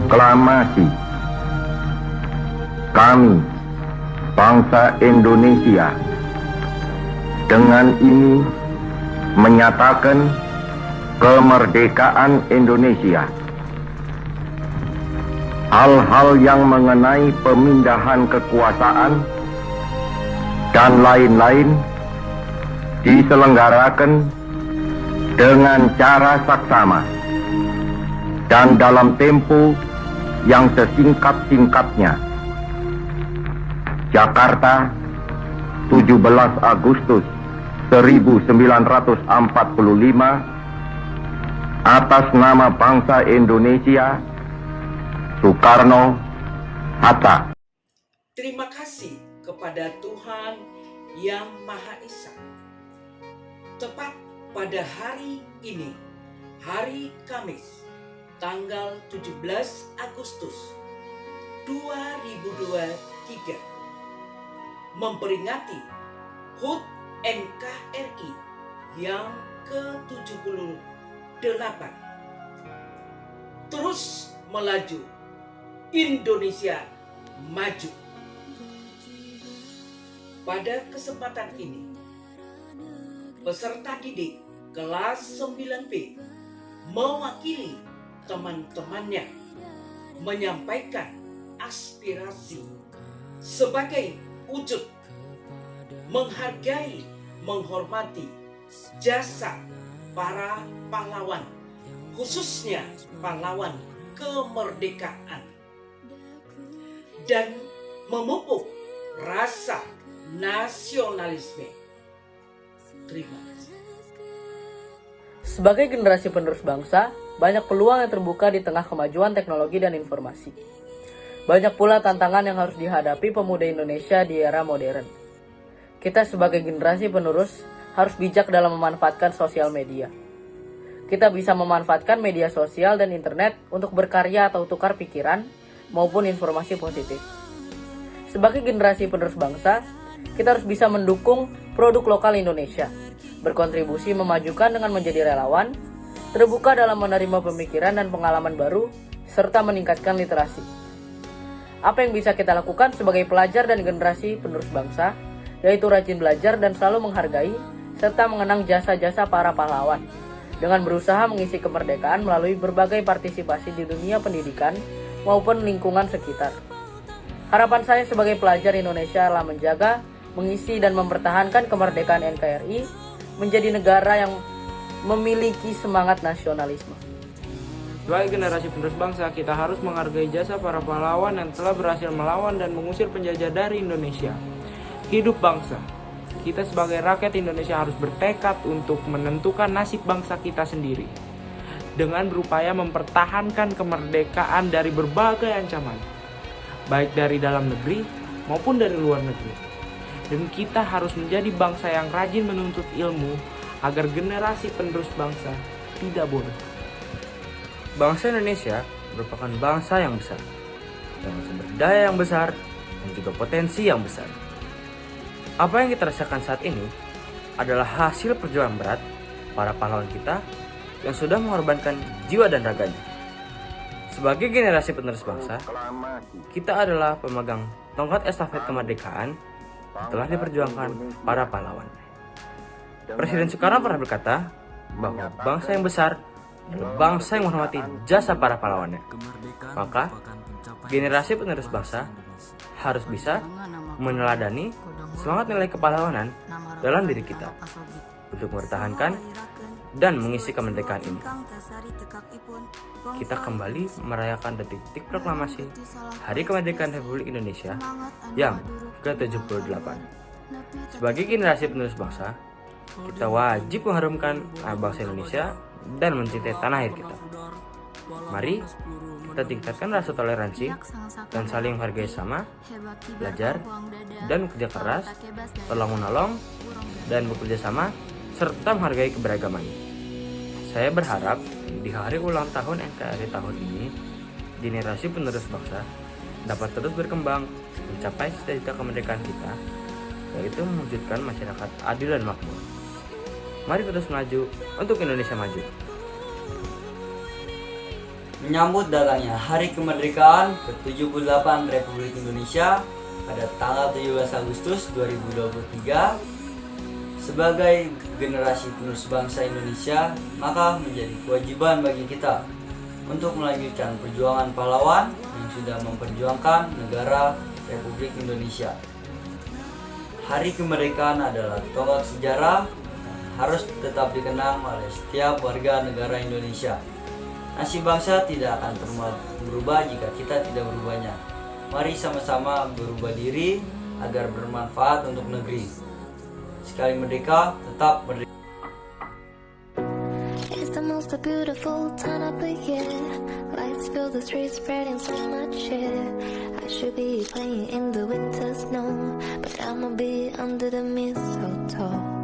Proklamasi. Kami, bangsa Indonesia, dengan ini menyatakan kemerdekaan Indonesia. Hal-hal yang mengenai pemindahan kekuasaan dan lain-lain diselenggarakan dengan cara saksama dan dalam tempo yang sesingkat-singkatnya. Jakarta, 17 Agustus 1945, atas nama bangsa Indonesia, Soekarno Hatta. Terima kasih kepada Tuhan Yang Maha Esa. Tepat pada hari ini, hari Kamis, tanggal 17 Agustus 2023, memperingati HUT NKRI yang ke-78. Terus melaju, Indonesia maju. Pada kesempatan ini, peserta didik kelas 9B mewakili teman-temannya menyampaikan aspirasi sebagai wujud menghargai, menghormati jasa para pahlawan, khususnya pahlawan kemerdekaan, dan memupuk rasa nasionalisme. Terima kasih. Sebagai generasi penerus bangsa, banyak peluang yang terbuka di tengah kemajuan teknologi dan informasi. Banyak pula tantangan yang harus dihadapi pemuda Indonesia di era modern. Kita sebagai generasi penerus harus bijak dalam memanfaatkan sosial media. Kita bisa memanfaatkan media sosial dan internet untuk berkarya atau tukar pikiran maupun informasi positif. Sebagai generasi penerus bangsa, kita harus bisa mendukung produk lokal Indonesia, berkontribusi memajukan dengan menjadi relawan, terbuka dalam menerima pemikiran dan pengalaman baru, serta meningkatkan literasi. Apa yang bisa kita lakukan sebagai pelajar dan generasi penerus bangsa, yaitu rajin belajar dan selalu menghargai, serta mengenang jasa-jasa para pahlawan, dengan berusaha mengisi kemerdekaan melalui berbagai partisipasi di dunia pendidikan maupun lingkungan sekitar. Harapan saya sebagai pelajar Indonesia adalah menjaga, mengisi dan mempertahankan kemerdekaan NKRI menjadi negara yang memiliki semangat nasionalisme. Sebagai generasi penerus bangsa, kita harus menghargai jasa para pahlawan yang telah berhasil melawan dan mengusir penjajah dari Indonesia. Hidup bangsa. Kita sebagai rakyat Indonesia harus bertekad untuk menentukan nasib bangsa kita sendiri, dengan berupaya mempertahankan kemerdekaan dari berbagai ancaman, baik dari dalam negeri maupun dari luar negeri. Dan kita harus menjadi bangsa yang rajin menuntut ilmu agar generasi penerus bangsa tidak bodoh. Bangsa Indonesia merupakan bangsa yang besar, dengan sumber daya yang besar dan juga potensi yang besar. Apa yang kita rasakan saat ini adalah hasil perjuangan berat para pahlawan kita yang sudah mengorbankan jiwa dan raganya. Sebagai generasi penerus bangsa, kita adalah pemegang tongkat estafet kemerdekaan yang telah diperjuangkan para pahlawan. Presiden Soekarno pernah berkata bahwa bangsa yang besar adalah bangsa yang menghormati jasa para pahlawannya. Maka, generasi penerus bangsa harus bisa meneladani semangat nilai kepahlawanan dalam diri kita untuk mempertahankan dan mengisi kemerdekaan ini. Kita kembali merayakan detik-detik proklamasi Hari Kemerdekaan Republik Indonesia yang ke-78. Sebagai generasi penerus bangsa, kita wajib mengharumkan nama bangsa Indonesia dan mencintai tanah air kita. Mari kita tingkatkan rasa toleransi dan saling menghargai sama, belajar dan bekerja keras, tolong-menolong dan bekerja sama, serta menghargai keberagaman. Saya berharap di hari ulang tahun NKRI tahun ini, generasi penerus bangsa dapat terus berkembang mencapai cita-cita kemerdekaan kita, yaitu mewujudkan masyarakat adil dan makmur. Mari terus maju untuk Indonesia maju. menyambut datangnya Hari Kemerdekaan ke-78 Republik Indonesia pada tanggal 17 Agustus 2023. Sebagai generasi penerus bangsa Indonesia, maka menjadi kewajiban bagi kita untuk melanjutkan perjuangan pahlawan yang sudah memperjuangkan negara Republik Indonesia. Hari kemerdekaan adalah tonggak sejarah yang harus tetap dikenang oleh setiap warga negara Indonesia. Nasib bangsa tidak akan pernah berubah jika kita tidak berubahnya. Mari sama-sama berubah diri agar bermanfaat untuk negeri. Sekali merdeka, tetap merdeka. It's the most beautiful time of the year. Lights fill the streets, spreading so much cheer. I should be playing in the winter snow, but I'ma be under the mistletoe.